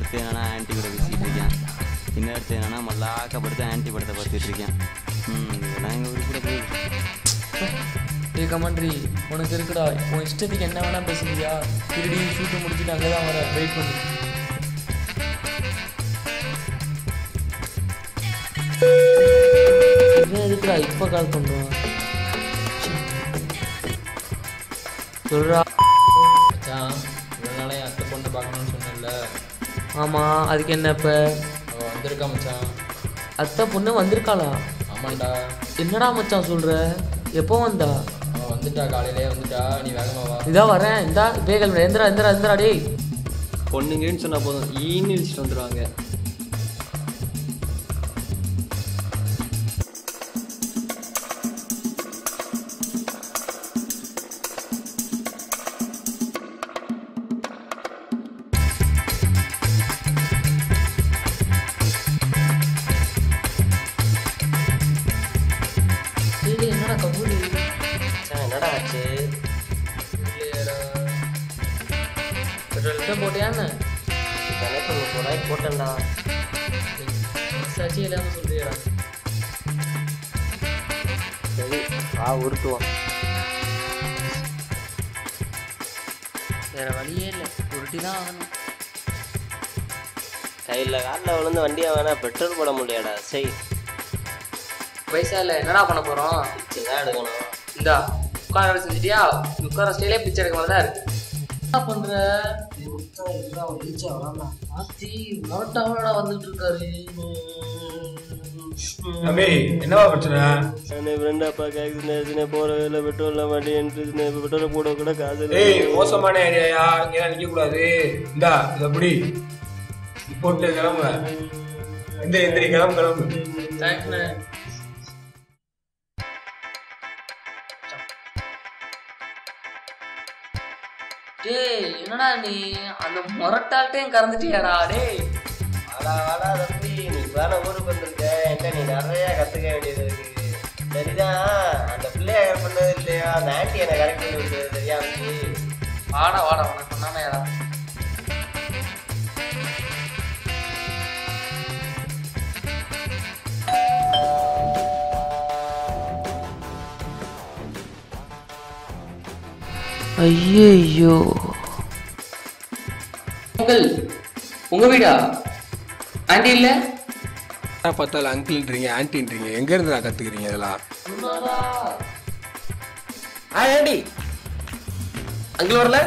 ஒருத்தர் என்னன்னா ஆன்டி கூட பேசிகிட்டு இருக்கேன், இன்னொருத்தர் என்னன்னா மல்லாக்கப்படுத்த ஆன்டி படத்தை பார்த்துட்டு இருக்கேன். இதெல்லாம் எங்கள் ஊர் கூட போய் ஏ கமாண்ட்ரி உனக்கு இருக்குடா, உன் இஷ்டத்துக்கு என்ன வேணா பேசுறியா? திருடி ஷூட்டு முடிச்சுட்டு அங்கே தான் வர, வெயிட் பண்ணு. இவன் எதுக்குடா இப்போ கால் பண்ணுறான்? சொல்றா மச்சான், இவனால என் அத்தை பொண்ணு பார்க்கணும்னு சொன்னேன்ல. ஆமாம், அதுக்கு என்ன இப்போ? அவள் வந்திருக்கா மச்சான். அத்தை பொண்ணு வந்திருக்காளா? ஆமாண்டா. என்னடா மச்சான் சொல்கிற? எப்போ வந்தா? அவள் வந்துட்டா, காலையிலே வந்துட்டா. நீ வேகமா வா. இதா வரேன், இந்தா வேகல் எந்திரா எந்திரா எந்திரா டேய். பொண்ணுங்கன்னு சொன்னால் போதும், ஈன்னு இழிச்சிட்டு வந்துடுவாங்க. என்னடா கபூலி? என்னடா ஆச்சு? பெட்ரோல் போட்டியான்னு எனக்கு 30 ரூபாய்க்கு போட்டேன்டா. சாட்சி இல்லாமல் சொல்றியா? சரி வா உருட்டுவோம். வேற வழியே இல்லை, உருட்டி தான் ஆகணும். கையில் காலில் விழுந்து வண்டியை வேணா பெட்ரோல் போட முடியாடா. சரி பைசா இல்லை, என்னடா பண்ண போகிறோம்? பிச்சை தான் எடுக்கணும். இந்தா உட்கார செஞ்சிட்டியா? உட்கார ஸ்டைலே பிச்சை எடுக்க மாதிரி தான் இருக்கு. என்ன பண்ற? ஆத்தி மொரட்டாவோட வந்துட்டு இருக்காரு. என்னவா பிரச்சனை? ஃப்ரெண்டாப்பா கேக்குதுன்னு போற வேலை பெட்ரோல் வண்டி என்று பெட்ரோல் போட கூட காசு. மோசமான ஏரியாயா, இங்கெல்லாம் நிக்க கூடாது. இந்தா இதை பிடி, போட்டு கிளம்புங்க. எந்திரி கிளம்பு கிளம்பு. தேங்க்ஸ்ண்ணே. டேய் என்னடா நீ அந்த மொரட்டால்ட்டையும் கறந்துட்டியாடா? டேய் வாடா தம்பி, நீ வேற ஊருக்கு வந்திருக்க, என்கிட்ட நீ நிறைய கத்துக்க வேண்டியது இருக்கு. சரிதான், அந்த பிள்ளைய கரெக்ட் பண்ணது இல்லையா, அந்த ஆன்டி என்னை கரெக்ட் பண்ணி விடுறது சரியா? வாடா வாடா, உனக்கு பண்ணாமையாடா. ஐயோ, உங்கள் உங்க வீடா? ஆண்டி இல்ல? பார்த்தாலும் அங்கிள்ன்றீங்க ஆன்டின்றீங்க, எங்க இருந்து நான் கத்துக்கிறீங்க இதெல்லாம்? ஆண்டி அங்கிள் வரல.